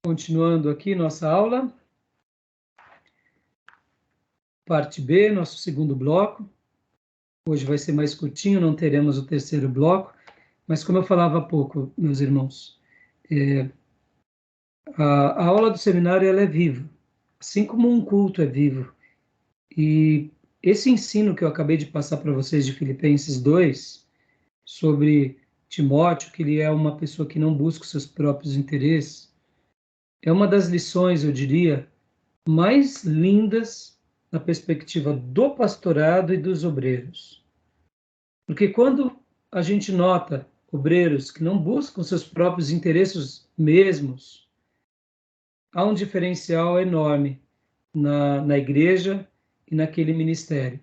Continuando aqui nossa aula, parte B, nosso segundo bloco. Hoje vai ser mais curtinho, não teremos o terceiro bloco, mas como eu falava há pouco, meus irmãos, a aula do seminário ela é viva, assim como um culto é vivo. E esse ensino que eu acabei de passar para vocês de Filipenses 2, sobre Timóteo, que ele é uma pessoa que não busca os seus próprios interesses, é uma das lições, eu diria, mais lindas na perspectiva do pastorado e dos obreiros. Porque quando a gente nota obreiros que não buscam seus próprios interesses mesmos, há um diferencial enorme na igreja e naquele ministério,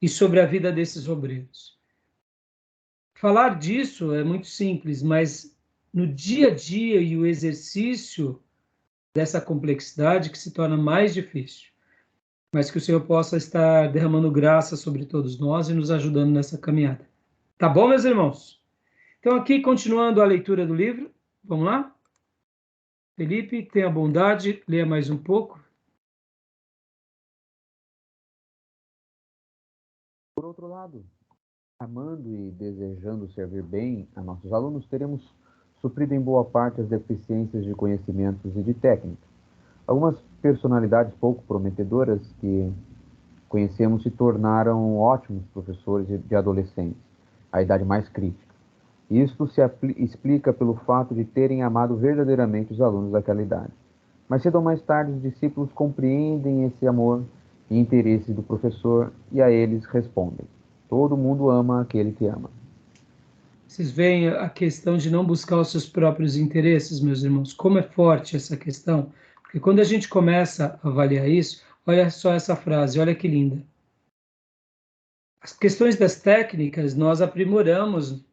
e sobre a vida desses obreiros. Falar disso é muito simples, mas no dia a dia e o exercício dessa complexidade que se torna mais difícil, mas que o Senhor possa estar derramando graça sobre todos nós e nos ajudando nessa caminhada. Tá bom, meus irmãos? Então, aqui, continuando a leitura do livro, vamos lá? Felipe, tenha bondade, leia mais um pouco. Por outro lado, amando e desejando servir bem a nossos alunos, teremos suprido em boa parte as deficiências de conhecimentos e de técnica. Algumas personalidades pouco prometedoras que conhecemos se tornaram ótimos professores de adolescentes, a idade mais crítica. Isto se explica pelo fato de terem amado verdadeiramente os alunos daquela idade. Mais cedo ou mais tarde, os discípulos compreendem esse amor e interesse do professor e a eles respondem: todo mundo ama aquele que ama. Vocês veem a questão de não buscar os seus próprios interesses, meus irmãos, como é forte essa questão, porque quando a gente começa a avaliar isso, olha só essa frase, olha que linda. As questões das técnicas nós aprimoramos,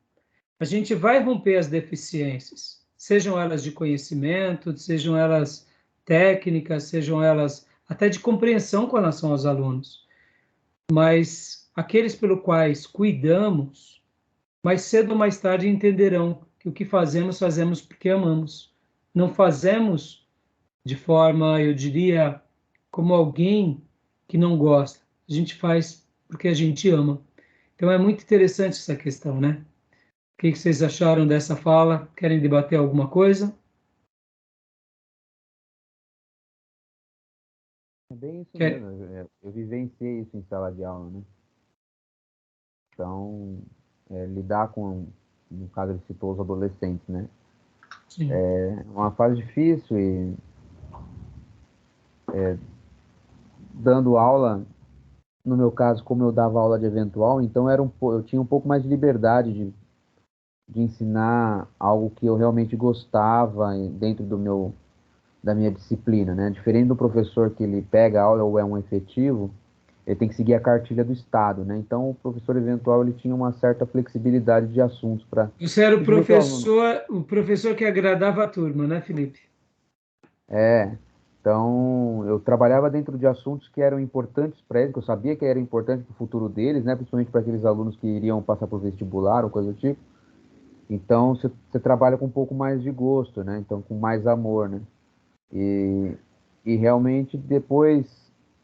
a gente vai romper as deficiências, sejam elas de conhecimento, sejam elas técnicas, sejam elas até de compreensão com relação aos alunos. Mas aqueles pelo quais cuidamos, mais cedo ou mais tarde entenderão que o que fazemos, fazemos porque amamos. Não fazemos de forma, eu diria, como alguém que não gosta. A gente faz porque a gente ama. Então é muito interessante essa questão, né? O que vocês acharam dessa fala? Querem debater alguma coisa? É bem isso Quer... mesmo, eu vivenciei isso em sala de aula, né? Então, lidar com, no caso ele citou os adolescentes, né? Sim. É uma fase difícil e dando aula, no meu caso, como eu dava aula de eventual, então eu tinha um pouco mais de liberdade de ensinar algo que eu realmente gostava dentro da minha disciplina, né? Diferente do professor que ele pega a aula ou é um efetivo, ele tem que seguir a cartilha do Estado, né? Então, o professor eventual ele tinha uma certa flexibilidade de assuntos para Você era simplesmente o aluno. o professor que agradava a turma, né, Felipe? É, então eu trabalhava dentro de assuntos que eram importantes para eles, que eu sabia que era importante para o futuro deles, né? Principalmente para aqueles alunos que iriam passar por vestibular ou coisa do tipo. Então, você trabalha com um pouco mais de gosto, né? Então, com mais amor, né? E, e realmente depois,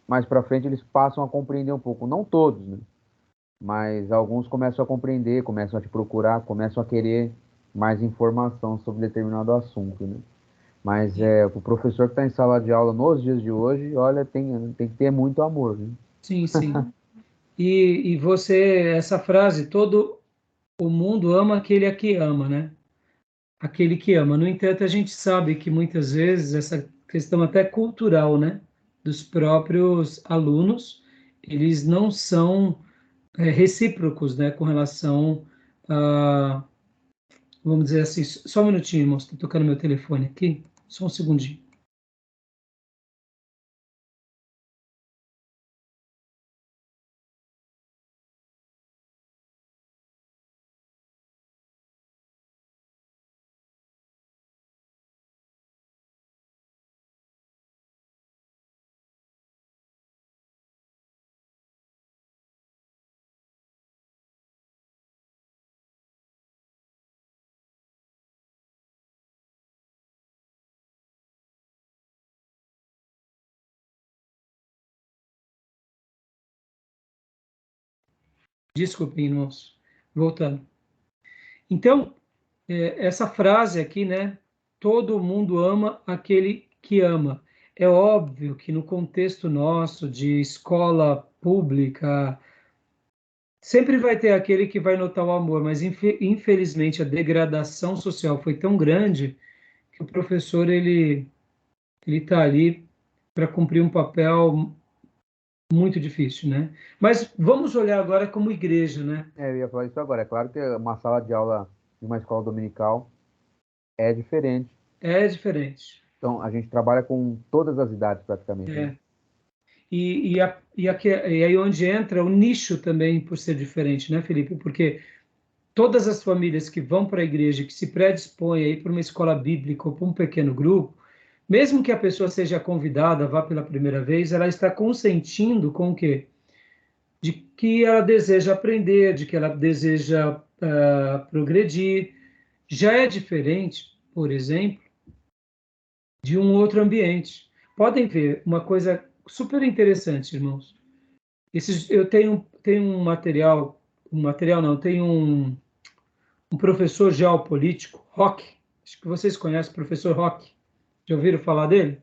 mais para frente, eles passam a compreender um pouco. Não todos, né? Mas alguns começam a compreender, começam a te procurar, começam a querer mais informação sobre determinado assunto, né? Mas o professor que está em sala de aula nos dias de hoje, olha, tem que ter muito amor, né? Sim, sim. E você, essa frase, todo o mundo ama aquele a que ama, né? Aquele que ama. No entanto, a gente sabe que muitas vezes essa questão até cultural, né, dos próprios alunos, eles não são recíprocos, né, com relação a, vamos dizer assim, só um minutinho, irmão, estou tocando meu telefone aqui, só um segundinho. Desculpem, irmãos. Voltando. Então, essa frase aqui, né? Todo mundo ama aquele que ama. É óbvio que no contexto nosso de escola pública, sempre vai ter aquele que vai notar o amor, mas infelizmente a degradação social foi tão grande que o professor ele está ali para cumprir um papel muito difícil, né? Mas vamos olhar agora como igreja, né? Eu ia falar isso agora. É claro que uma sala de aula de uma escola dominical é diferente. É diferente. Então, a gente trabalha com todas as idades praticamente, né? É. E aí onde entra o nicho também por ser diferente, né, Felipe? Porque todas as famílias que vão para a igreja, que se predispõem a ir para uma escola bíblica ou para um pequeno grupo, mesmo que a pessoa seja convidada, vá pela primeira vez, ela está consentindo com o quê? De que ela deseja aprender, de que ela deseja progredir. Já é diferente, por exemplo, de um outro ambiente. Podem ver uma coisa super interessante, irmãos. Eu tenho um material não, tenho um professor geopolítico, Rock, acho que vocês conhecem o professor Rock, já ouviram falar dele?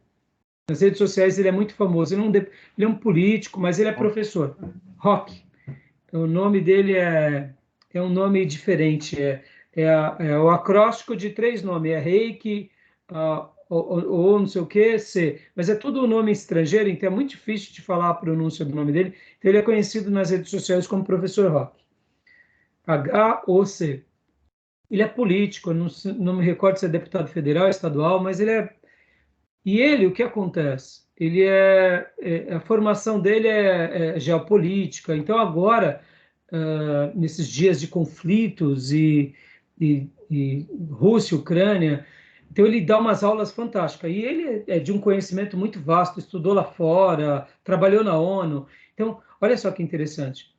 Nas redes sociais ele é muito famoso, ele é um político, mas ele é professor, Rock. O nome dele é um nome diferente, é o acróstico de três nomes, é Reiki, ou não sei o que, C, mas é tudo nome estrangeiro, então é muito difícil de falar a pronúncia do nome dele, então ele é conhecido nas redes sociais como Professor Rock, H-O-C. Ele é político, não me recordo se é deputado federal, estadual, mas ele é... E ele, o que acontece? A formação dele é geopolítica, então agora nesses dias de conflitos e Rússia, Ucrânia. Então ele dá umas aulas fantásticas. E ele é de um conhecimento muito vasto, estudou lá fora, trabalhou na ONU. Então, olha só que interessante.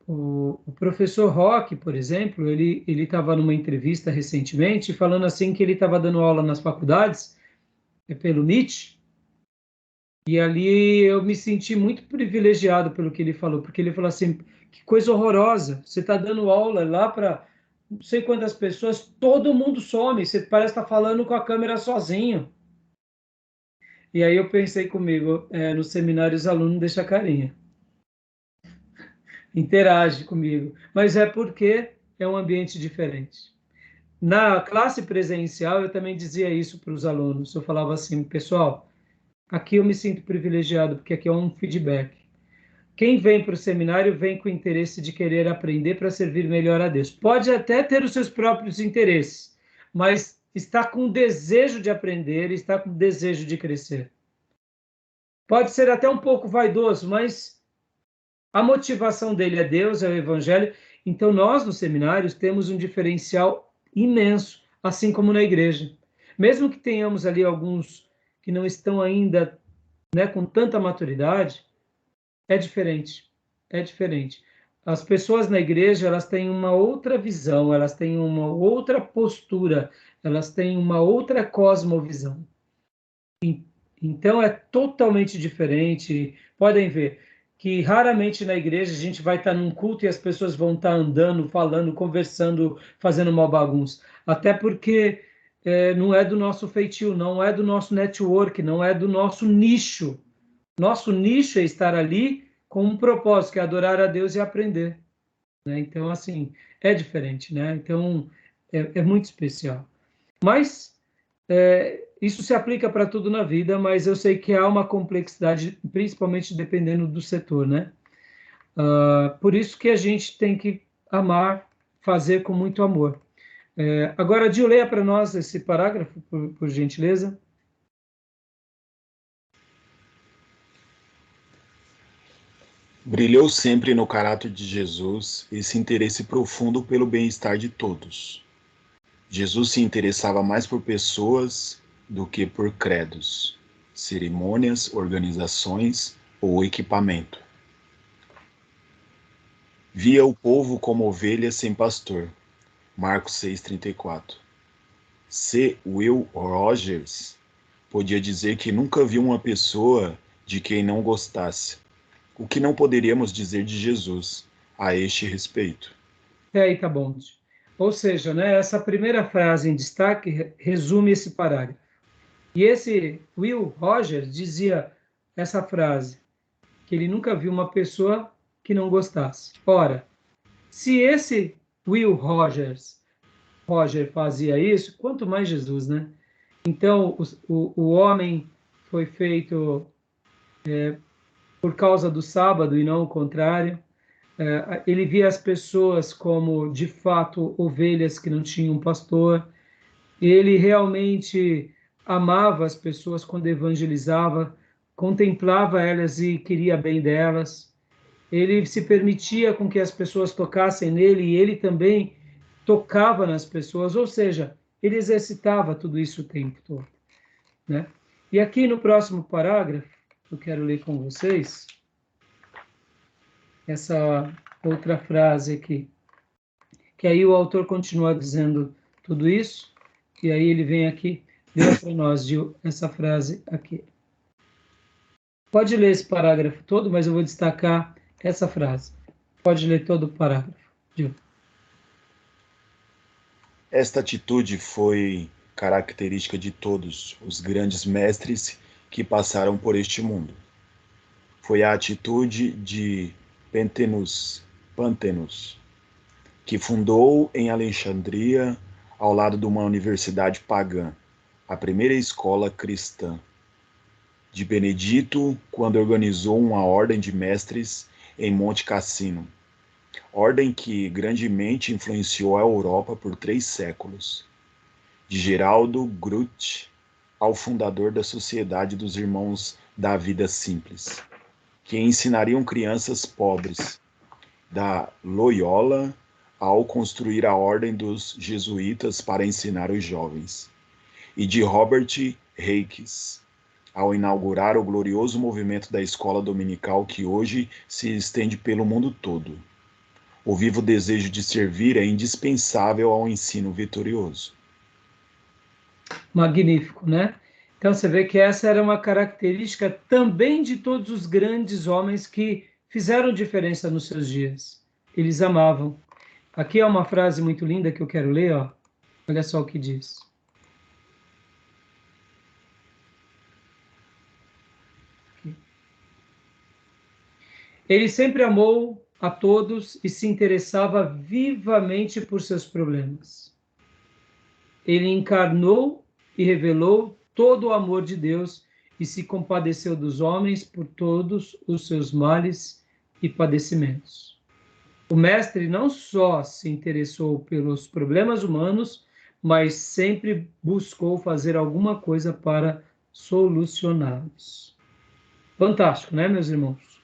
O professor Roque, por exemplo, ele estava numa entrevista recentemente falando assim que ele estava dando aula nas faculdades pelo Nietzsche, e ali eu me senti muito privilegiado pelo que ele falou, porque ele falou assim, que coisa horrorosa, você está dando aula lá para não sei quantas pessoas, todo mundo some, você parece estar falando com a câmera sozinho. E aí eu pensei comigo, no seminário os alunos deixam a carinha, interage comigo, mas é porque é um ambiente diferente. Na classe presencial eu também dizia isso para os alunos, eu falava assim, pessoal, aqui eu me sinto privilegiado, porque aqui é um feedback. Quem vem para o seminário vem com o interesse de querer aprender para servir melhor a Deus. Pode até ter os seus próprios interesses, mas está com o desejo de aprender, está com o desejo de crescer. Pode ser até um pouco vaidoso, mas a motivação dele é Deus, é o Evangelho. Então, nós, nos seminários, temos um diferencial imenso, assim como na igreja. Mesmo que tenhamos ali alguns que não estão ainda, né, com tanta maturidade, é diferente, é diferente. As pessoas na igreja, elas têm uma outra visão, elas têm uma outra postura, elas têm uma outra cosmovisão. Então é totalmente diferente. Podem ver que raramente na igreja a gente vai estar num culto e as pessoas vão estar andando, falando, conversando, fazendo uma bagunça. Até porque não é do nosso feitio, não é do nosso network, não é do nosso nicho. Nosso nicho é estar ali com um propósito, que é adorar a Deus e aprender, né? Então, assim, é diferente, né? Então, é muito especial. Mas isso se aplica para tudo na vida, mas eu sei que há uma complexidade, principalmente dependendo do setor, né? Por isso que a gente tem que amar, fazer com muito amor. Agora, Gil, leia para nós esse parágrafo, por gentileza. Brilhou sempre no caráter de Jesus esse interesse profundo pelo bem-estar de todos. Jesus se interessava mais por pessoas do que por credos, cerimônias, organizações ou equipamento. Via o povo como ovelhas sem pastor. Marcos 6,34. C. Will Rogers podia dizer que nunca viu uma pessoa de quem não gostasse, o que não poderíamos dizer de Jesus, a este respeito. Aí tá bom. Ou seja, né, essa primeira frase em destaque resume esse parágrafo. E esse Will Rogers dizia essa frase, que ele nunca viu uma pessoa que não gostasse. Ora, se esse Will Roger fazia isso, quanto mais Jesus, né? Então, o homem foi feito por causa do sábado e não o contrário. Ele via as pessoas como, de fato, ovelhas que não tinham pastor. Ele realmente amava as pessoas quando evangelizava, contemplava elas e queria bem delas. Ele se permitia com que as pessoas tocassem nele e ele também tocava nas pessoas, ou seja, ele exercitava tudo isso o tempo todo, né? E aqui no próximo parágrafo, eu quero ler com vocês essa outra frase aqui, que aí o autor continua dizendo tudo isso, e aí ele vem aqui, lê para nós essa frase aqui. Pode ler esse parágrafo todo, mas eu vou destacar essa frase. Pode ler todo o parágrafo, Gil. Esta atitude foi característica de todos os grandes mestres que passaram por este mundo. Foi a atitude de Pântenos, que fundou em Alexandria, ao lado de uma universidade pagã, a primeira escola cristã. De Benedito, quando organizou uma ordem de mestres em Monte Cassino, ordem que grandemente influenciou a Europa por 3 séculos. De Geraldo Grut ao fundador da Sociedade dos Irmãos da Vida Simples, que ensinariam crianças pobres. Da Loyola ao construir a Ordem dos Jesuítas para ensinar os jovens. E de Robert Reikes ao inaugurar o glorioso movimento da escola dominical que hoje se estende pelo mundo todo. O vivo desejo de servir é indispensável ao ensino vitorioso. Magnífico, né? Então você vê que essa era uma característica também de todos os grandes homens que fizeram diferença nos seus dias. Eles amavam. Aqui é uma frase muito linda que eu quero ler, ó. Olha só o que diz. Aqui. Ele sempre amou a todos e se interessava vivamente por seus problemas. Ele encarnou e revelou todo o amor de Deus e se compadeceu dos homens por todos os seus males e padecimentos. O mestre não só se interessou pelos problemas humanos, mas sempre buscou fazer alguma coisa para solucioná-los. Fantástico, né, meus irmãos?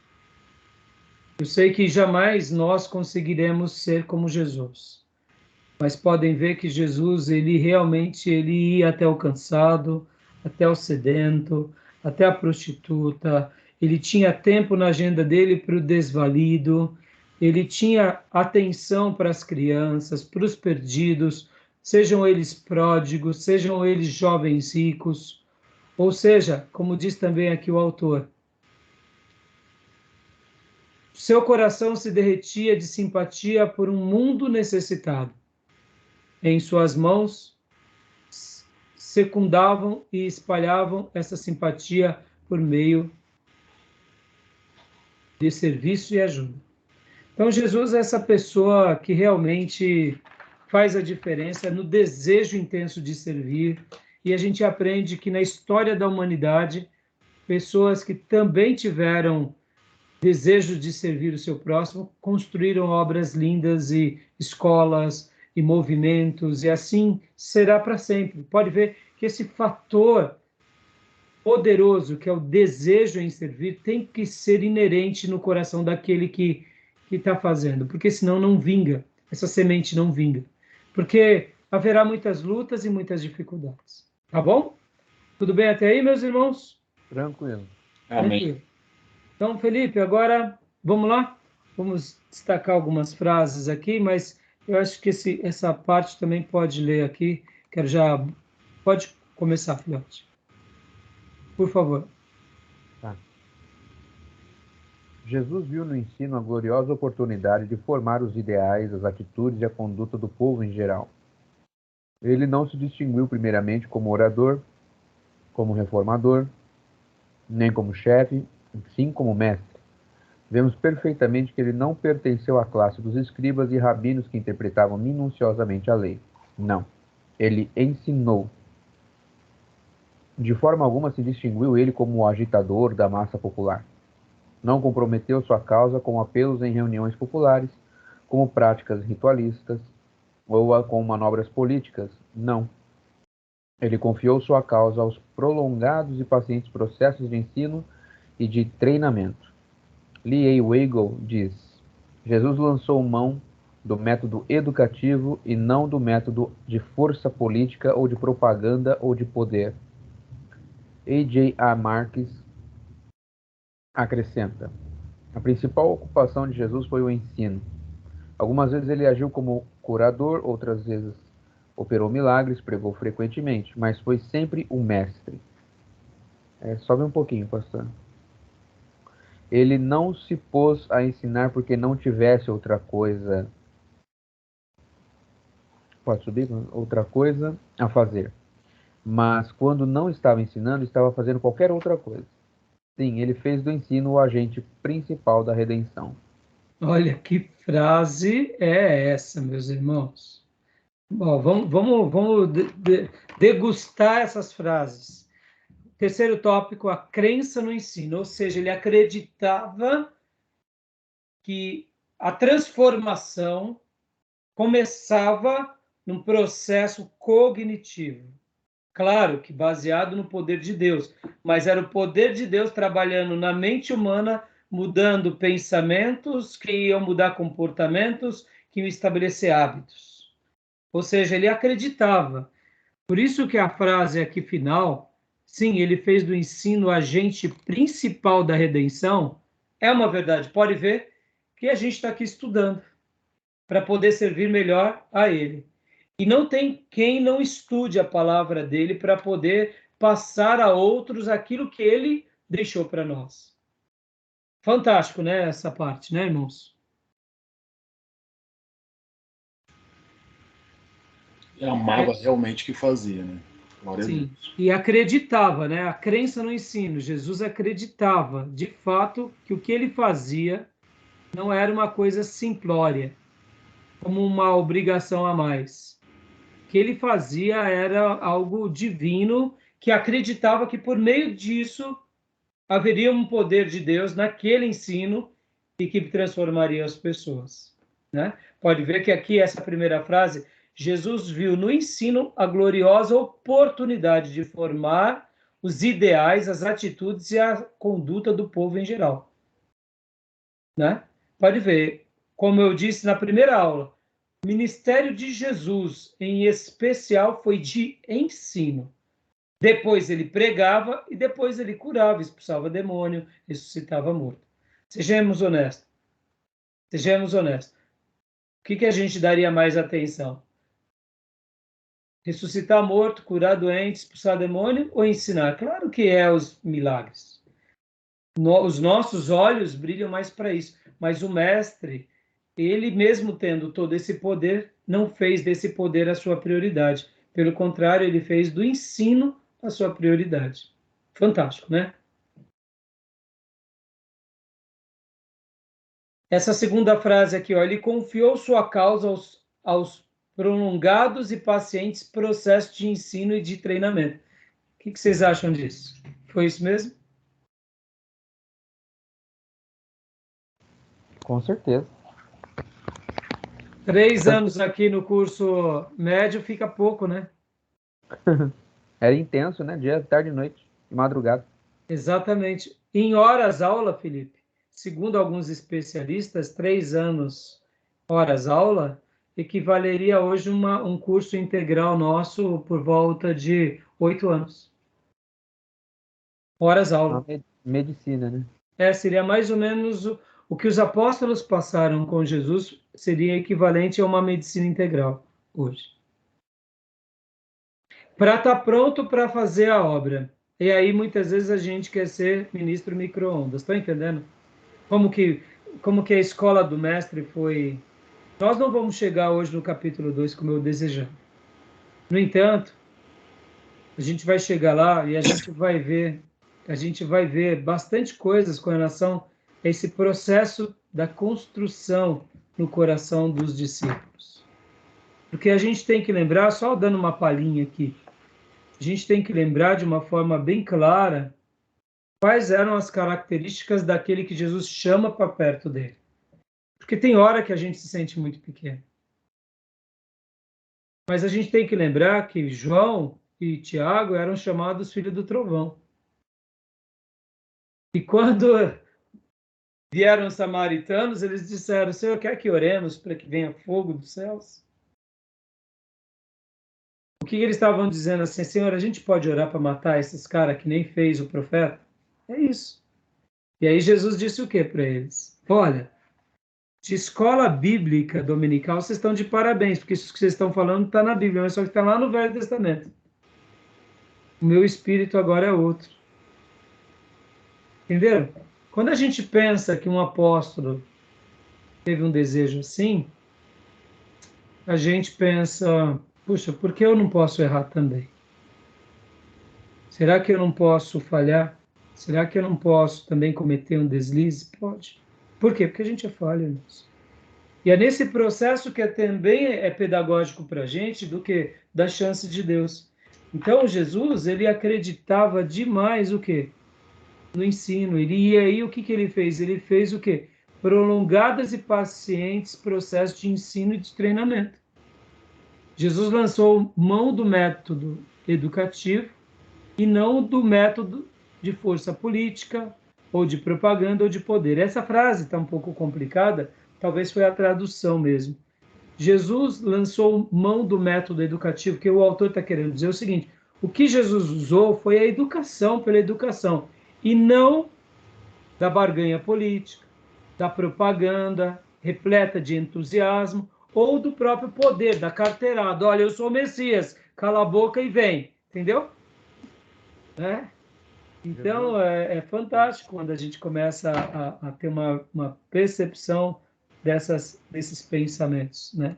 Eu sei que jamais nós conseguiremos ser como Jesus, mas podem ver que Jesus, ele realmente ele ia até o cansado, até o sedento, até a prostituta, ele tinha tempo na agenda dele para o desvalido, ele tinha atenção para as crianças, para os perdidos, sejam eles pródigos, sejam eles jovens ricos, ou seja, como diz também aqui o autor, seu coração se derretia de simpatia por um mundo necessitado. Em suas mãos secundavam e espalhavam essa simpatia por meio de serviço e ajuda. Então, Jesus é essa pessoa que realmente faz a diferença no desejo intenso de servir, e a gente aprende que na história da humanidade, pessoas que também tiveram desejo de servir o seu próximo construíram obras lindas e escolas e movimentos, e assim será para sempre. Pode ver que esse fator poderoso, que é o desejo em servir, tem que ser inerente no coração daquele que está fazendo, porque senão não vinga, essa semente não vinga. Porque haverá muitas lutas e muitas dificuldades. Tá bom? Tudo bem até aí, meus irmãos? Tranquilo. Amém. Tranquilo. Então, Felipe, agora vamos lá? Vamos destacar algumas frases aqui, mas eu acho que essa parte também pode ler aqui. Quero já... Pode começar, filhote. Por favor. Tá. Jesus viu no ensino a gloriosa oportunidade de formar os ideais, as atitudes e a conduta do povo em geral. Ele não se distinguiu primeiramente como orador, como reformador, nem como chefe, sim como mestre. Vemos perfeitamente que ele não pertenceu à classe dos escribas e rabinos que interpretavam minuciosamente a lei. Não. Ele ensinou. De forma alguma se distinguiu ele como o agitador da massa popular. Não comprometeu sua causa com apelos em reuniões populares, como práticas ritualistas ou com manobras políticas. Não. Ele confiou sua causa aos prolongados e pacientes processos de ensino e de treinamento. Lee A. Wagle diz: Jesus lançou mão do método educativo e não do método de força política ou de propaganda ou de poder. A. Marques acrescenta: a principal ocupação de Jesus foi o ensino. Algumas vezes ele agiu como curador, outras vezes operou milagres, pregou frequentemente, mas foi sempre o mestre. Sobe um pouquinho, pastor. Ele não se pôs a ensinar porque não tivesse outra coisa. Pode subir? Outra coisa a fazer. Mas quando não estava ensinando, estava fazendo qualquer outra coisa. Sim, ele fez do ensino o agente principal da redenção. Olha, que frase é essa, meus irmãos? Bom, vamos degustar essas frases. Terceiro tópico, a crença no ensino, ou seja, ele acreditava que a transformação começava num processo cognitivo. Claro que baseado no poder de Deus, mas era o poder de Deus trabalhando na mente humana, mudando pensamentos que iam mudar comportamentos, que iam estabelecer hábitos. Ou seja, ele acreditava. Por isso que a frase aqui final, sim, ele fez do ensino o agente principal da redenção, é uma verdade. Pode ver que a gente está aqui estudando para poder servir melhor a ele. E não tem quem não estude a palavra dele para poder passar a outros aquilo que ele deixou para nós. Fantástico, né, essa parte, né, irmãos? E amava realmente o que fazia, né? Glória a Sim, Deus. e acreditava, né? A crença no ensino. Jesus acreditava, de fato, que o que ele fazia não era uma coisa simplória, como uma obrigação a mais. O que ele fazia era algo divino, que acreditava que por meio disso haveria um poder de Deus naquele ensino e que transformaria as pessoas, né? Pode ver que aqui essa primeira frase, Jesus viu no ensino a gloriosa oportunidade de formar os ideais, as atitudes e a conduta do povo em geral, né? Pode ver, como eu disse na primeira aula, o ministério de Jesus, em especial, foi de ensino. Depois ele pregava e depois ele curava, expulsava demônio, ressuscitava morto. Sejamos honestos. Sejamos honestos. O que a gente daria mais atenção? Ressuscitar morto, curar doente, expulsar demônio ou ensinar? Claro que é os milagres. Os nossos olhos brilham mais para isso. Mas o mestre, ele mesmo tendo todo esse poder, não fez desse poder a sua prioridade. Pelo contrário, ele fez do ensino a sua prioridade. Fantástico, né? Essa segunda frase aqui, ó, ele confiou sua causa aos prolongados e pacientes processos de ensino e de treinamento. O que vocês acham disso? Foi isso mesmo? Com certeza. 3 anos aqui no curso médio fica pouco, né? Era intenso, né? Dia, tarde e noite, de madrugada. Exatamente. Em horas aula, Felipe, segundo alguns especialistas, 3 anos horas aula equivaleria hoje um curso integral nosso por volta de 8 anos. Horas aula. Medicina, né? Seria mais ou menos o que os apóstolos passaram com Jesus, seria equivalente a uma medicina integral hoje. Para estar pronto para fazer a obra. E aí, muitas vezes, a gente quer ser ministro micro-ondas. Está entendendo? como que a escola do mestre foi... Nós não vamos chegar hoje no capítulo 2 como eu desejava. No entanto, a gente vai chegar lá e a gente vai ver bastante coisas com relação a esse processo da construção no coração dos discípulos. Porque a gente tem que lembrar, só dando uma palhinha aqui, a gente tem que lembrar de uma forma bem clara quais eram as características daquele que Jesus chama para perto dele. Porque tem hora que a gente se sente muito pequeno. Mas a gente tem que lembrar que João e Tiago eram chamados filhos do trovão. E quando vieram os samaritanos, eles disseram: Senhor, quer que oremos para que venha fogo dos céus? O que eles estavam dizendo assim: Senhor, a gente pode orar para matar esses caras que nem fez o profeta? É isso. E aí Jesus disse o que para eles? Olha, de escola bíblica dominical, vocês estão de parabéns, porque isso que vocês estão falando está na Bíblia, mas só que está lá no Velho Testamento. O meu espírito agora é outro. Entenderam? Quando a gente pensa que um apóstolo teve um desejo assim, a gente pensa, puxa, por que eu não posso errar também? Será que eu não posso falhar? Será que eu não posso também cometer um deslize? Pode. Por quê? Porque a gente é falho nisso. E é nesse processo que também é pedagógico para a gente do que da chance de Deus. Então, Jesus, ele acreditava demais o quê? No ensino. E aí, o que que ele fez? Ele fez o quê? Prolongadas e pacientes processos de ensino e de treinamento. Jesus lançou mão do método educativo e não do método de força política, ou de propaganda, ou de poder. Essa frase está um pouco complicada, talvez foi a tradução mesmo. Jesus lançou mão do método educativo, que o autor está querendo dizer o seguinte: o que Jesus usou foi a educação pela educação, e não da barganha política, da propaganda repleta de entusiasmo, ou do próprio poder, da carteirada. Olha, eu sou o Messias, cala a boca e vem. Entendeu? Né? Então, é fantástico quando a gente começa a ter uma percepção desses pensamentos, né?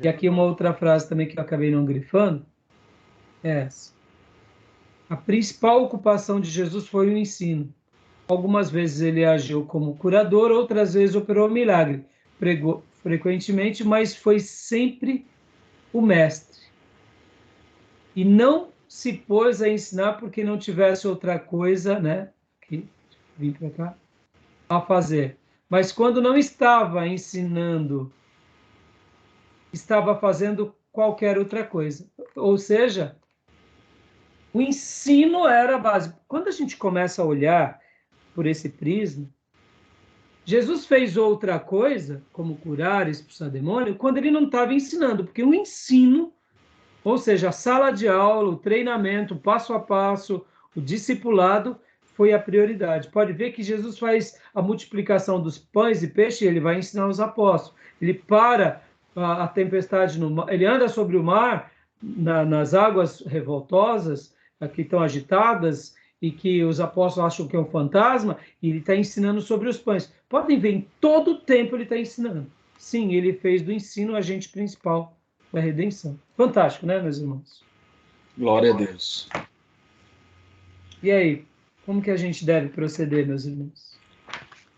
E aqui uma outra frase também que eu acabei não grifando é essa. A principal ocupação de Jesus foi o ensino. Algumas vezes ele agiu como curador, outras vezes operou milagre. Pregou frequentemente, mas foi sempre o mestre. E não se pôs a ensinar porque não tivesse outra coisa, né? Aqui, vim para cá, a fazer. Mas quando não estava ensinando, estava fazendo qualquer outra coisa. Ou seja, o ensino era a base. Quando a gente começa a olhar por esse prisma, Jesus fez outra coisa, como curar, expulsar demônio, quando ele não estava ensinando, porque o ensino, ou seja, a sala de aula, o treinamento, o passo a passo, o discipulado, foi a prioridade. Pode ver que Jesus faz a multiplicação dos pães e peixes, ele vai ensinar os apóstolos. Ele para a tempestade no mar, ele anda sobre o mar, nas águas revoltosas, que estão agitadas, e que os apóstolos acham que é um fantasma, e ele está ensinando sobre os pães. Podem ver, em todo o tempo ele está ensinando. Sim, ele fez do ensino o agente principal da redenção. Fantástico, né, meus irmãos? Glória a Deus. E aí, como que a gente deve proceder, meus irmãos?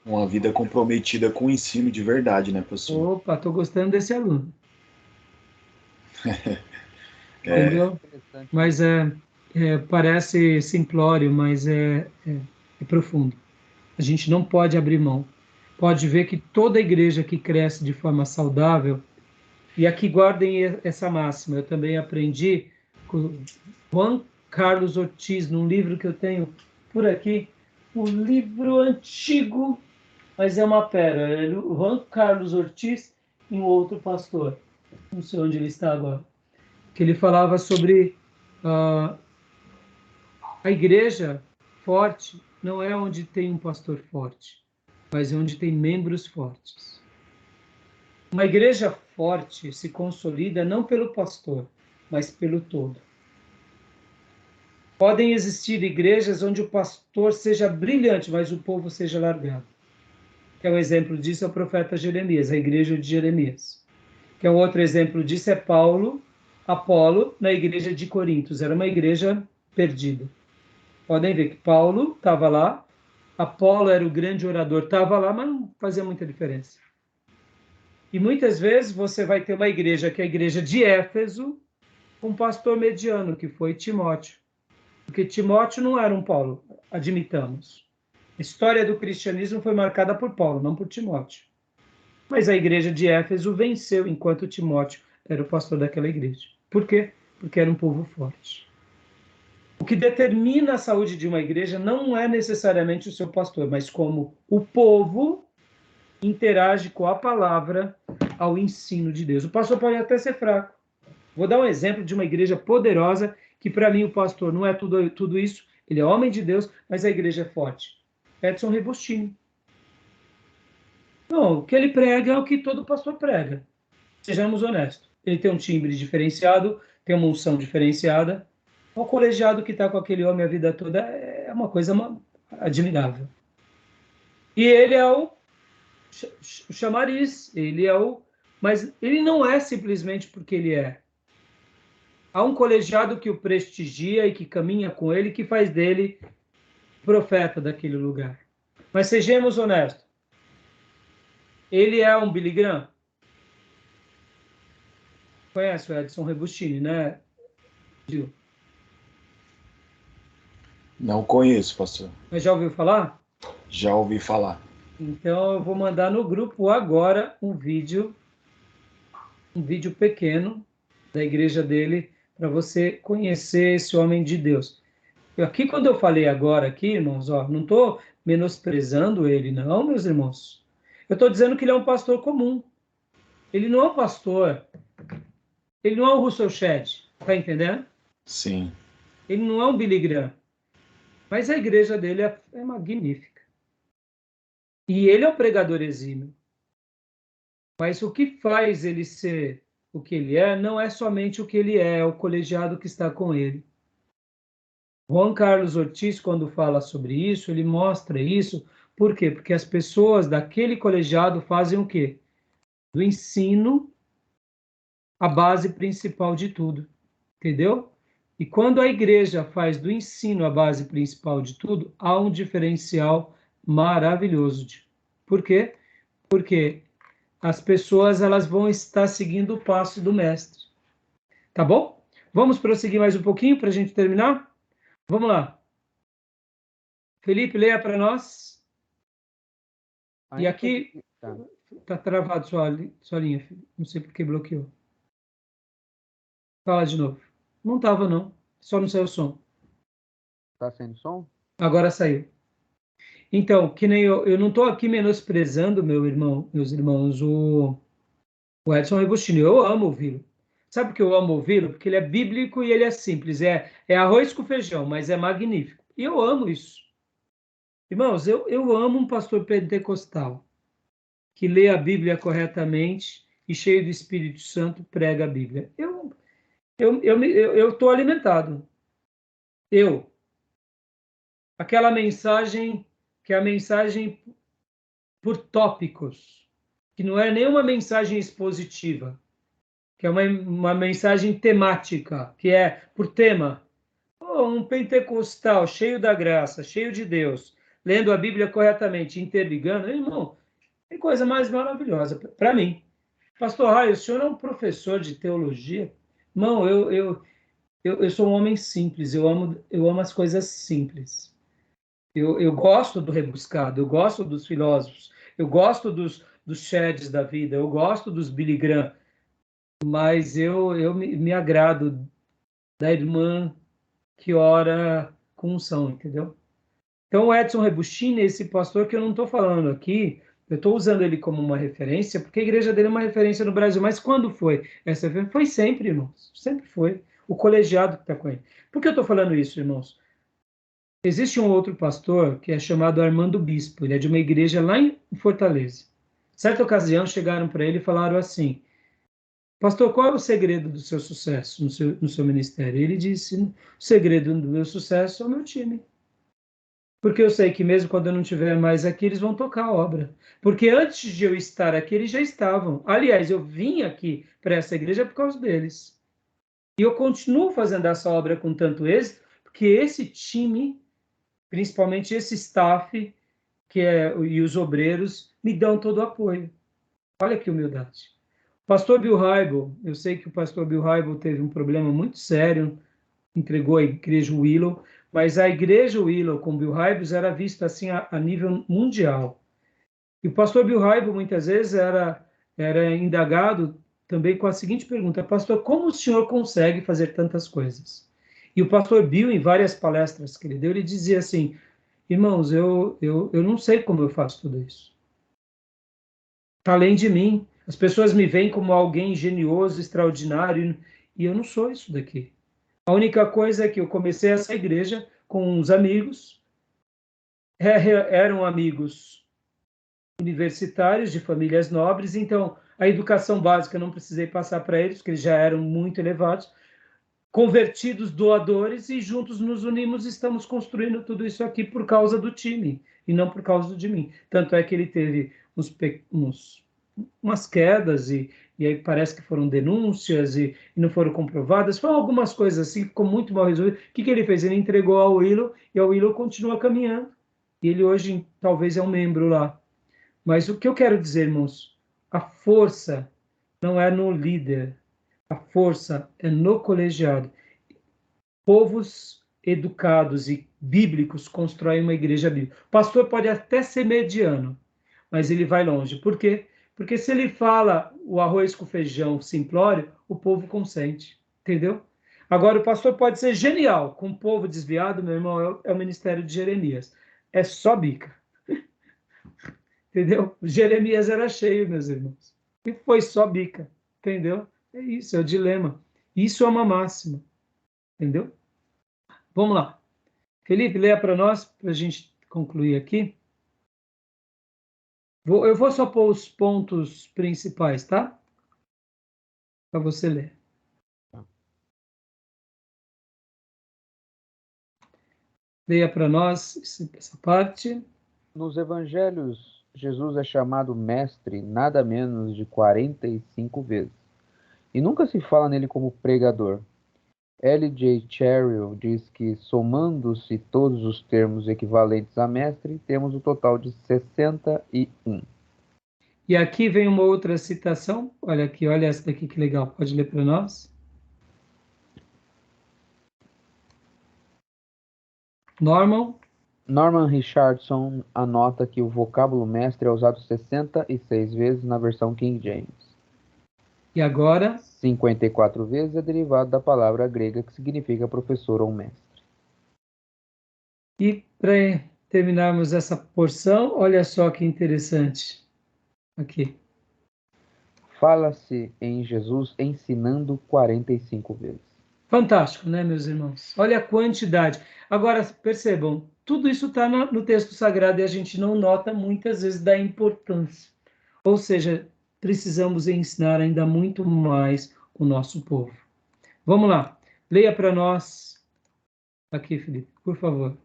Uma vida comprometida com o ensino de verdade, né, pastor? Opa, estou gostando desse aluno. É, Entendeu? Mas parece simplório, mas é profundo. A gente não pode abrir mão. Pode ver que toda igreja que cresce de forma saudável, e aqui guardem essa máxima, eu também aprendi com Juan Carlos Ortiz, num livro que eu tenho por aqui, um livro antigo, mas é uma pérola. Juan Carlos Ortiz e um outro pastor, não sei onde ele está agora, que ele falava sobre a igreja forte não é onde tem um pastor forte, mas é onde tem membros fortes. Uma igreja forte se consolida não pelo pastor, mas pelo todo. Podem existir igrejas onde o pastor seja brilhante, mas o povo seja largado. Que é um exemplo disso é o profeta Jeremias, a igreja de Jeremias. Que é um outro exemplo disso é Apolo, na igreja de Corintos. Era uma igreja perdida. Podem ver que Paulo estava lá, Apolo era o grande orador, estava lá, mas não fazia muita diferença. E muitas vezes você vai ter uma igreja, que é a igreja de Éfeso, com um pastor mediano, que foi Timóteo. Porque Timóteo não era um Paulo, admitamos. A história do cristianismo foi marcada por Paulo, não por Timóteo. Mas a igreja de Éfeso venceu enquanto Timóteo era o pastor daquela igreja. Por quê? Porque era um povo forte. O que determina a saúde de uma igreja não é necessariamente o seu pastor, mas como o povo interage com a palavra ao ensino de Deus. O pastor pode até ser fraco. Vou dar um exemplo de uma igreja poderosa, que para mim o pastor não é tudo isso, ele é homem de Deus, mas a igreja é forte. Edson Rebustini. Não, o que ele prega é o que todo pastor prega. Sejamos honestos. Ele tem um timbre diferenciado, tem uma unção diferenciada. O colegiado que está com aquele homem a vida toda é uma coisa admirável. E ele é o chamariz, ele é o... Mas ele não é simplesmente porque ele é. Há um colegiado que o prestigia e que caminha com ele, que faz dele profeta daquele lugar. Mas sejamos honestos. Ele é um Billy Graham? Conhece o Edson Rebustini, né, Gil? Não conheço, pastor. Mas já ouviu falar? Já ouvi falar. Então eu vou mandar no grupo agora um vídeo pequeno da igreja dele, para você conhecer esse homem de Deus. Aqui, quando eu falei agora aqui, irmãos, ó, não estou menosprezando ele, não, meus irmãos. Eu estou dizendo que ele é um pastor comum. Ele não é um pastor, ele não é um Russell Shedd, tá entendendo? Sim. Ele não é um Billy Graham. Mas a igreja dele é magnífica. E ele é um pregador exímio. Mas o que faz ele ser o que ele é, não é somente o que ele é o colegiado que está com ele. Juan Carlos Ortiz, quando fala sobre isso, ele mostra isso. Por quê? Porque as pessoas daquele colegiado fazem o quê? Do ensino a base principal de tudo. Entendeu? E quando a igreja faz do ensino a base principal de tudo, há um diferencial maravilhoso. Por quê? Porque as pessoas elas vão estar seguindo o passo do mestre. Tá bom? Vamos prosseguir mais um pouquinho para a gente terminar? Vamos lá. Felipe, leia para nós. E aqui está travado sua linha, filho. Não sei por que bloqueou. Fala de novo. Não estava, não. Só não saiu o som. Está saindo som? Agora saiu. Então, que nem eu não estou aqui menosprezando, meus irmãos, o Edson Rebustini. Eu amo ouvi-lo. Sabe por que eu amo ouvi-lo? Porque ele é bíblico e ele é simples. É arroz com feijão, mas é magnífico. E eu amo isso. Irmãos, eu amo um pastor pentecostal que lê a Bíblia corretamente e cheio do Espírito Santo prega a Bíblia. Eu estou alimentado. Aquela mensagem que é a mensagem por tópicos, que não é nenhuma mensagem expositiva, que é uma mensagem temática, que é por tema. Um pentecostal cheio da graça, cheio de Deus, lendo a Bíblia corretamente, interligando, irmão, é coisa mais maravilhosa para mim. Pastor Raio, o senhor é um professor de teologia? Irmão, eu sou um homem simples, eu amo as coisas simples. Eu gosto do rebuscado, eu gosto dos filósofos, eu gosto dos Sheds da vida, eu gosto dos Billy Graham, mas eu me agrado da irmã que ora com unção, entendeu? Então, o Edson Rebustini, esse pastor que eu não estou falando aqui, eu estou usando ele como uma referência, porque a igreja dele é uma referência no Brasil. Mas quando foi? Essa foi sempre, irmãos. Sempre foi. O colegiado que está com ele. Por que eu estou falando isso, irmãos? Existe um outro pastor que é chamado Armando Bispo. Ele é de uma igreja lá em Fortaleza. Certa ocasião, chegaram para ele e falaram assim: pastor, qual é o segredo do seu sucesso no seu ministério? Ele disse, o segredo do meu sucesso é o meu time. Porque eu sei que mesmo quando eu não estiver mais aqui, eles vão tocar a obra. Porque antes de eu estar aqui, eles já estavam. Aliás, eu vim aqui para essa igreja por causa deles. E eu continuo fazendo essa obra com tanto êxito, porque esse time, principalmente esse staff, e os obreiros, me dão todo o apoio. Olha que humildade. Pastor Bill Hybel, eu sei que o pastor Bill Hybel teve um problema muito sério, entregou a igreja Willow, mas a igreja Willow com Bill Hybel era vista assim a nível mundial. E o pastor Bill Hybel muitas vezes era indagado também com a seguinte pergunta: pastor, como o senhor consegue fazer tantas coisas? E o pastor Bill, em várias palestras que ele deu, ele dizia assim: irmãos, eu não sei como eu faço tudo isso. Está além de mim. As pessoas me veem como alguém genioso, extraordinário, e eu não sou isso daqui. A única coisa é que eu comecei essa igreja com uns amigos, eram amigos universitários de famílias nobres, então a educação básica não precisei passar para eles, porque eles já eram muito elevados, convertidos doadores, e juntos nos unimos e estamos construindo tudo isso aqui por causa do time, e não por causa de mim. Tanto é que ele teve umas quedas, e aí parece que foram denúncias e não foram comprovadas, foram algumas coisas assim, ficou muito mal resolvido. O que ele fez? Ele entregou ao Willow, e a Willow continua caminhando, e ele hoje talvez é um membro lá. Mas o que eu quero dizer, irmãos, a força não é no líder, a força é no colegiado. Povos educados e bíblicos constroem uma igreja bíblica. O pastor pode até ser mediano, mas ele vai longe. Por quê? Porque se ele fala o arroz com feijão simplório, o povo consente, entendeu? Agora, o pastor pode ser genial, com o povo desviado, meu irmão, é o ministério de Jeremias. É só bica. Entendeu? Jeremias era cheio, meus irmãos. E foi só bica, entendeu? É isso, é o dilema. Isso é uma máxima, entendeu? Vamos lá. Felipe, leia para nós, para a gente concluir aqui. Eu vou só pôr os pontos principais, tá? Para você ler. Leia para nós essa parte. Nos evangelhos, Jesus é chamado mestre nada menos de 45 vezes. E nunca se fala nele como pregador. L.J. Cherrill diz que, somando-se todos os termos equivalentes a mestre, temos o total de 61. E aqui vem uma outra citação. Olha aqui, olha essa daqui que legal. Pode ler para nós? Norman Richardson anota que o vocábulo mestre é usado 66 vezes na versão King James. E agora? 54 vezes é derivado da palavra grega que significa professor ou mestre. E para terminarmos essa porção, olha só que interessante. Aqui. Fala-se em Jesus ensinando 45 vezes. Fantástico, né, meus irmãos? Olha a quantidade. Agora, percebam, tudo isso está no texto sagrado e a gente não nota muitas vezes da importância. Ou seja, precisamos ensinar ainda muito mais o nosso povo. Vamos lá. Leia para nós. Aqui, Felipe, por favor.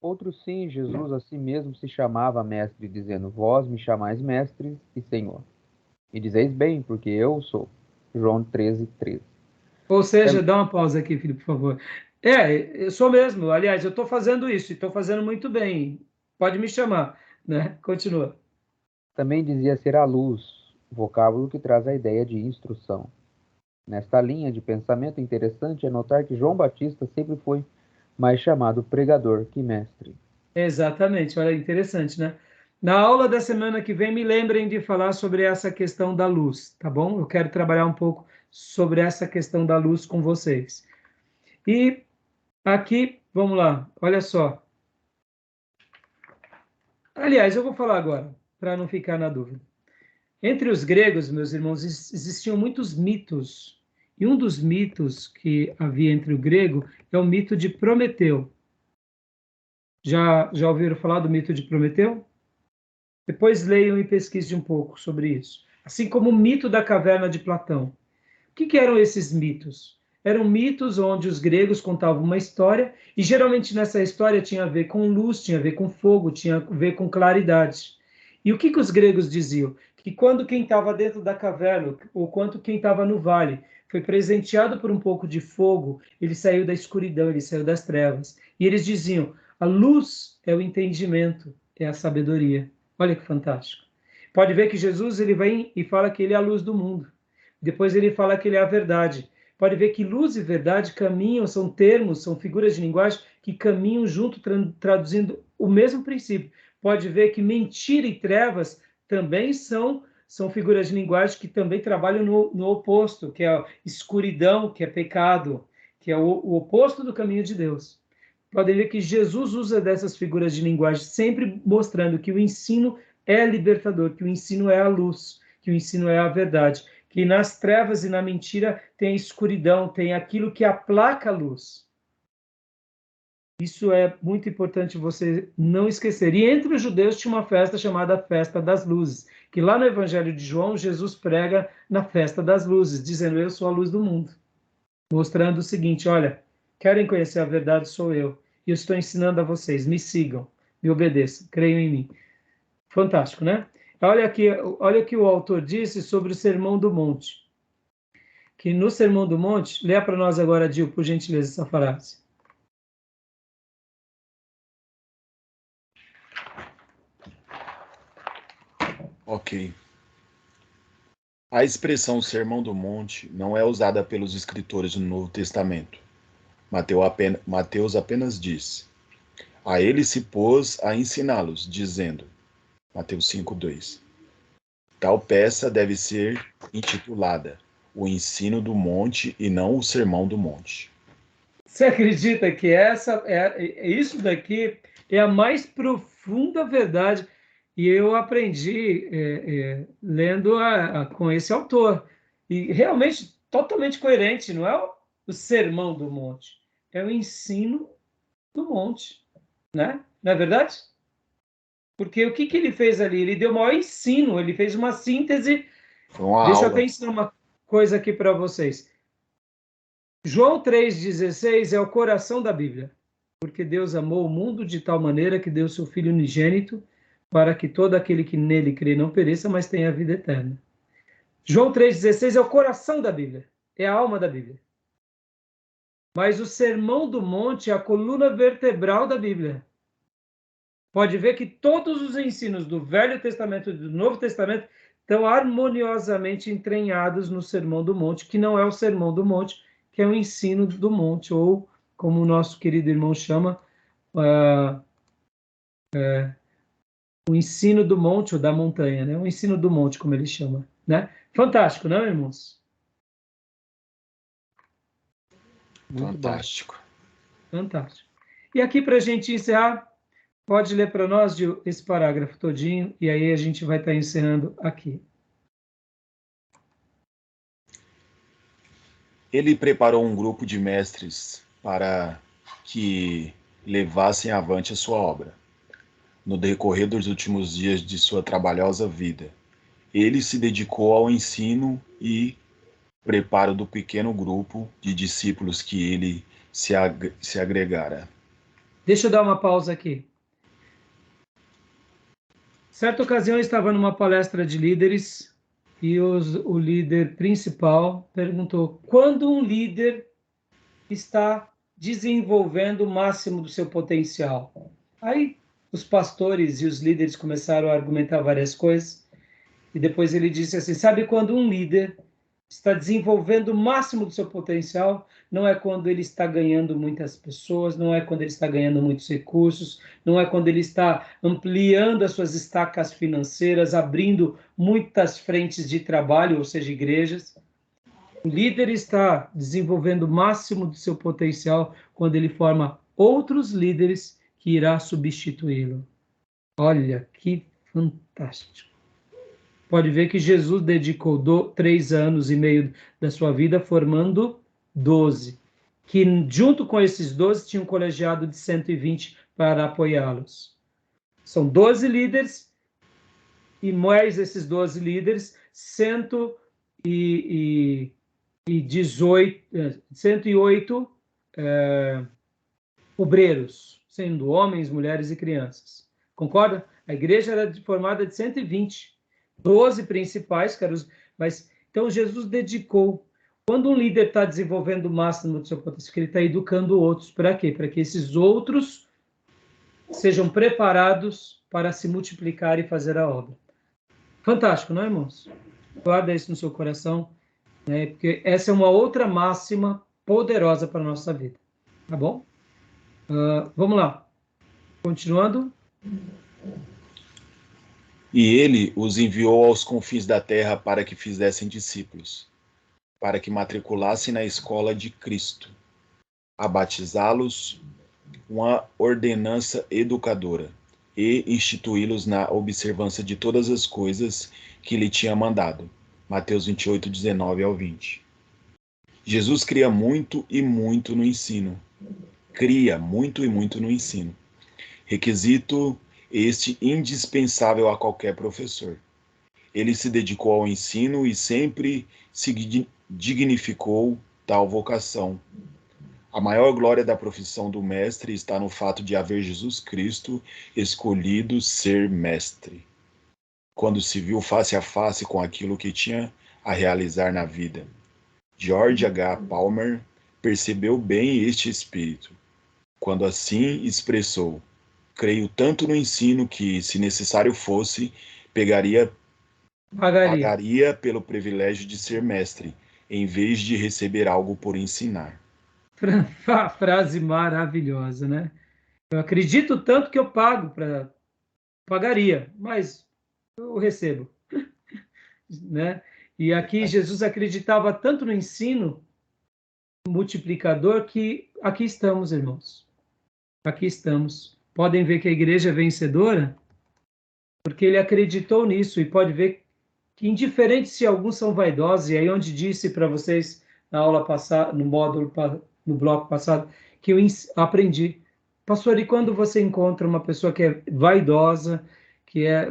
Outro sim, Jesus a si mesmo se chamava mestre, dizendo: Vós me chamais mestre e senhor. E dizeis bem, porque eu sou. João 13:13. Ou seja, dá uma pausa aqui, Felipe, por favor. Eu sou mesmo. Aliás, eu estou fazendo isso e estou fazendo muito bem. Pode me chamar, né? Continua. Também dizia ser a luz, vocábulo que traz a ideia de instrução. Nesta linha de pensamento interessante é notar que João Batista sempre foi mais chamado pregador que mestre. Exatamente, olha, interessante, né? Na aula da semana que vem, me lembrem de falar sobre essa questão da luz, tá bom? Eu quero trabalhar um pouco sobre essa questão da luz com vocês. E aqui, vamos lá, olha só. Aliás, eu vou falar agora, para não ficar na dúvida. Entre os gregos, meus irmãos, existiam muitos mitos. E um dos mitos que havia entre o grego é o mito de Prometeu. Já ouviram falar do mito de Prometeu? Depois leiam e pesquisem um pouco sobre isso. Assim como o mito da caverna de Platão. O que eram esses mitos? Eram mitos onde os gregos contavam uma história, e geralmente nessa história tinha a ver com luz, tinha a ver com fogo, tinha a ver com claridade. E o que os gregos diziam? Que quando quem estava dentro da caverna, ou quando quem estava no vale, foi presenteado por um pouco de fogo, ele saiu da escuridão, ele saiu das trevas. E eles diziam, a luz é o entendimento, é a sabedoria. Olha que fantástico. Pode ver que Jesus ele vem e fala que ele é a luz do mundo. Depois ele fala que ele é a verdade. Pode ver que luz e verdade caminham, são termos, são figuras de linguagem que caminham junto, traduzindo o mesmo princípio. Pode ver que mentira e trevas também são figuras de linguagem que também trabalham no oposto, que é a escuridão, que é pecado, que é o oposto do caminho de Deus. Podem ver que Jesus usa dessas figuras de linguagem, sempre mostrando que o ensino é libertador, que o ensino é a luz, que o ensino é a verdade, que nas trevas e na mentira tem a escuridão, tem aquilo que aplaca a luz. Isso é muito importante você não esquecer. E entre os judeus tinha uma festa chamada Festa das Luzes, que lá no Evangelho de João, Jesus prega na Festa das Luzes, dizendo, eu sou a luz do mundo. Mostrando o seguinte, olha, querem conhecer a verdade, sou eu. E eu estou ensinando a vocês, me sigam, me obedeçam, creiam em mim. Fantástico, né? Olha o que o autor disse sobre o Sermão do Monte. Que no Sermão do Monte, lê para nós agora, Dil, por gentileza, essa frase. Ok. A expressão Sermão do Monte não é usada pelos escritores do Novo Testamento. Mateus apenas diz: a ele se pôs a ensiná-los, dizendo, Mateus 5:2, tal peça deve ser intitulada O Ensino do Monte e não o Sermão do Monte. Você acredita que isso daqui é a mais profunda verdade? E eu aprendi lendo com esse autor. E realmente totalmente coerente, não é o Sermão do Monte, é o ensino do monte, né? Não é verdade? Porque o que ele fez ali? Ele deu o maior ensino, ele fez uma síntese. Foi uma Deixa eu aula. até ensinar uma coisa aqui para vocês. João 3,16 é o coração da Bíblia. Porque Deus amou o mundo de tal maneira que deu seu Filho unigênito para que todo aquele que nele crê não pereça, mas tenha a vida eterna. João 3,16 é o coração da Bíblia, é a alma da Bíblia. Mas o Sermão do Monte é a coluna vertebral da Bíblia. Pode ver que todos os ensinos do Velho Testamento e do Novo Testamento estão harmoniosamente entranhados no Sermão do Monte, que não é o Sermão do Monte, que é o ensino do monte, ou como o nosso querido irmão chama, o ensino do monte ou da montanha, né? O ensino do monte, como ele chama, né? Fantástico, não, irmãos? Muito Fantástico. Fantástico. E aqui, para a gente encerrar, pode ler para nós esse parágrafo todinho, e aí a gente vai estar encerrando aqui. Ele preparou um grupo de mestres para que levassem avante a sua obra. No decorrer dos últimos dias de sua trabalhosa vida, ele se dedicou ao ensino e preparo do pequeno grupo de discípulos que ele se agregara. Deixa eu dar uma pausa aqui. Certa ocasião, eu estava numa palestra de líderes e o líder principal perguntou: quando um líder está desenvolvendo o máximo do seu potencial? Aí os pastores e os líderes começaram a argumentar várias coisas e depois ele disse assim: sabe quando um líder está desenvolvendo o máximo do seu potencial? Não é quando ele está ganhando muitas pessoas, não é quando ele está ganhando muitos recursos, não é quando ele está ampliando as suas estacas financeiras, abrindo muitas frentes de trabalho, ou seja, igrejas. O líder está desenvolvendo o máximo do seu potencial quando ele forma outros líderes que irá substituí-lo. Olha que fantástico. Pode ver que Jesus dedicou 3 anos e meio da sua vida formando 12, que junto com esses 12 tinha um colegiado de 120 para apoiá-los. São 12 líderes e mais esses 12 líderes, 108 obreiros, sendo homens, mulheres e crianças. Concorda? A igreja era formada de 120, 12 principais, mas então Jesus dedicou. Quando um líder está desenvolvendo o máximo do seu potencial, ele está educando outros. Para quê? Para que esses outros sejam preparados para se multiplicar e fazer a obra. Fantástico, não é, irmãos? Guarda isso no seu coração, né? Porque essa é uma outra máxima poderosa para a nossa vida. Tá bom? Vamos lá. Continuando. E ele os enviou aos confins da terra para que fizessem discípulos, para que matriculassem na escola de Cristo, a batizá-los uma ordenança educadora e instituí-los na observância de todas as coisas que lhe tinha mandado. Mateus 28, 19 ao 20. Jesus cria muito e muito no ensino. Cria muito e muito no ensino. Requisito este indispensável a qualquer professor. Ele se dedicou ao ensino e sempre se dignificou tal vocação. A maior glória da profissão do mestre está no fato de haver Jesus Cristo escolhido ser mestre, quando se viu face a face com aquilo que tinha a realizar na vida. George H. Palmer percebeu bem este espírito, quando assim expressou: creio tanto no ensino que, se necessário fosse, pagaria pelo privilégio de ser mestre, em vez de receber algo por ensinar. Frase maravilhosa, né? Eu acredito tanto que eu pagaria, mas eu recebo, né? E aqui Jesus acreditava tanto no ensino multiplicador que aqui estamos, irmãos. Aqui estamos. Podem ver que a igreja é vencedora porque ele acreditou nisso, e pode ver que, indiferente se alguns são vaidosos, e aí onde disse para vocês na aula passada, no bloco passado, que eu aprendi. Pastor, e quando você encontra uma pessoa que é vaidosa, que é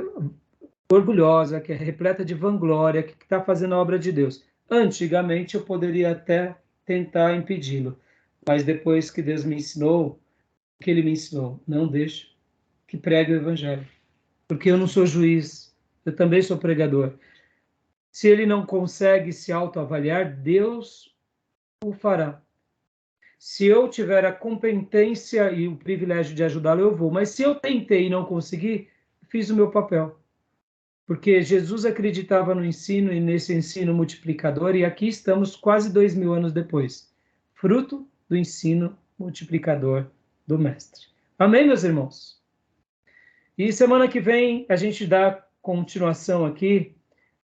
orgulhosa, que é repleta de vanglória, que está fazendo a obra de Deus? Antigamente eu poderia até tentar impedi-lo, mas depois que Deus me ensinou, o que ele me ensinou? Não deixe que pregue o evangelho, porque eu não sou juiz, eu também sou pregador. Se ele não consegue se autoavaliar, Deus o fará. Se eu tiver a competência e o privilégio de ajudá-lo, eu vou. Mas se eu tentei e não consegui, fiz o meu papel. Porque Jesus acreditava no ensino e nesse ensino multiplicador, e aqui estamos quase 2000 anos depois. Fruto do ensino multiplicador do Mestre. Amém, meus irmãos? E semana que vem a gente dá continuação aqui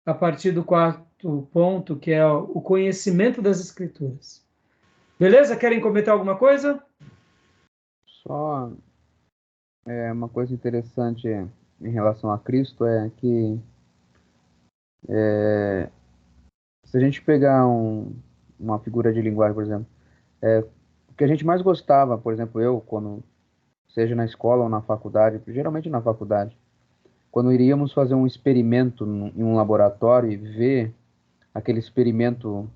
a partir do 4º ponto, que é o conhecimento das Escrituras. Beleza? Querem comentar alguma coisa? Só uma coisa interessante em relação a Cristo é que se a gente pegar uma figura de linguagem, por exemplo, o que a gente mais gostava, por exemplo, eu, quando seja na escola ou na faculdade, geralmente na faculdade, quando iríamos fazer um experimento em um laboratório e ver aquele experimento,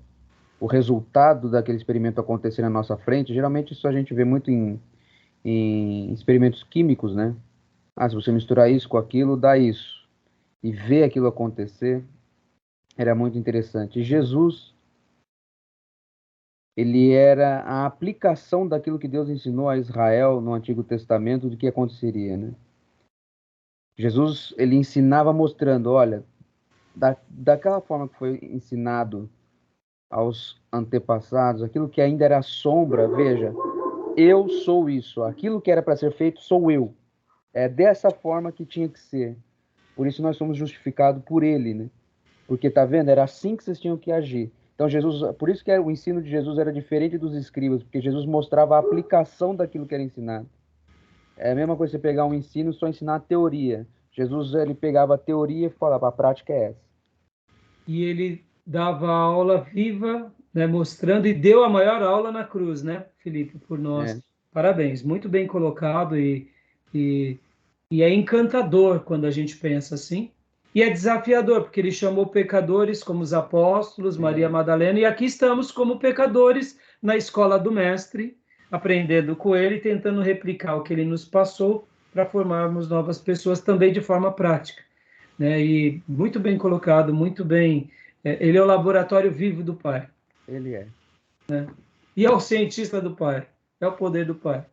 o resultado daquele experimento acontecer na nossa frente, geralmente isso a gente vê muito em experimentos químicos, né? Se você misturar isso com aquilo, dá isso. E ver aquilo acontecer era muito interessante. E Jesus, ele era a aplicação daquilo que Deus ensinou a Israel no Antigo Testamento do que aconteceria, né? Jesus, ele ensinava mostrando, olha, daquela forma que foi ensinado aos antepassados, aquilo que ainda era sombra, veja, eu sou isso, aquilo que era para ser feito sou eu. É dessa forma que tinha que ser. Por isso nós somos justificados por ele, né? Porque, tá vendo? Era assim que vocês tinham que agir. Então, Jesus, por isso que o ensino de Jesus era diferente dos escribas, porque Jesus mostrava a aplicação daquilo que era ensinado. É a mesma coisa você pegar um ensino e só ensinar a teoria. Jesus, ele pegava a teoria e falava, a prática é essa. E ele dava aula viva, né, mostrando, e deu a maior aula na cruz, né, Felipe, por nós. Parabéns, muito bem colocado, e é encantador quando a gente pensa assim, E é desafiador, porque ele chamou pecadores como os apóstolos, Maria Madalena, e aqui estamos como pecadores na escola do Mestre, aprendendo com ele e tentando replicar o que ele nos passou para formarmos novas pessoas também de forma prática, né? E muito bem colocado, muito bem. Ele é o laboratório vivo do Pai. Ele é. Né? E é o cientista do Pai, é o poder do Pai.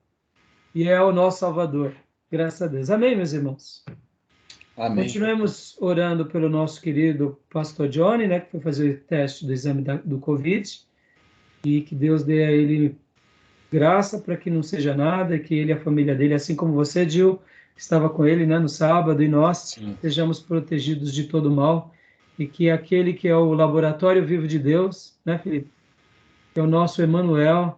E é o nosso Salvador. Graças a Deus. Amém, meus irmãos? Amém. Continuemos orando pelo nosso querido pastor Johnny, né, que foi fazer o teste do exame do Covid, e que Deus dê a ele graça para que não seja nada, que ele e a família dele, assim como você, Gil, estava com ele, né, no sábado, e nós sejamos protegidos de todo mal, e que aquele que é o laboratório vivo de Deus, né, Felipe, que é o nosso Emanuel,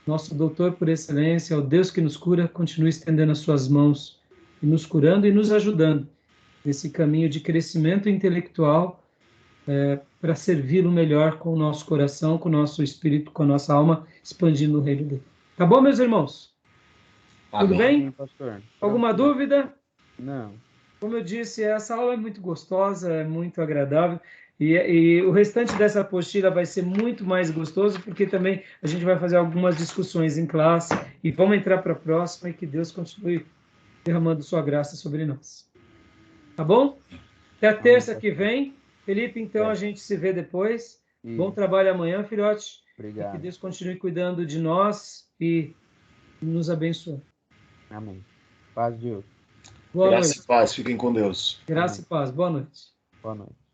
nosso doutor por excelência, o Deus que nos cura, continue estendendo as suas mãos e nos curando e nos ajudando nesse caminho de crescimento intelectual para servi-lo melhor com o nosso coração, com o nosso espírito, com a nossa alma, expandindo o reino dele. Tá bom, meus irmãos? Amém. Tudo bem? Sim, pastor. Alguma dúvida? Não. Como eu disse, essa aula é muito gostosa, é muito agradável. E o restante dessa apostila vai ser muito mais gostoso, porque também a gente vai fazer algumas discussões em classe e vamos entrar para a próxima e que Deus continue derramando sua graça sobre nós. Tá bom? Até a terça que vem. Felipe, então a gente se vê depois. Bom trabalho amanhã, filhote. Obrigado. E que Deus continue cuidando de nós e nos abençoe. Amém. Paz de Deus. Boa Graça noite. e paz. Fiquem com Deus. Graça e paz. Boa noite. Boa noite.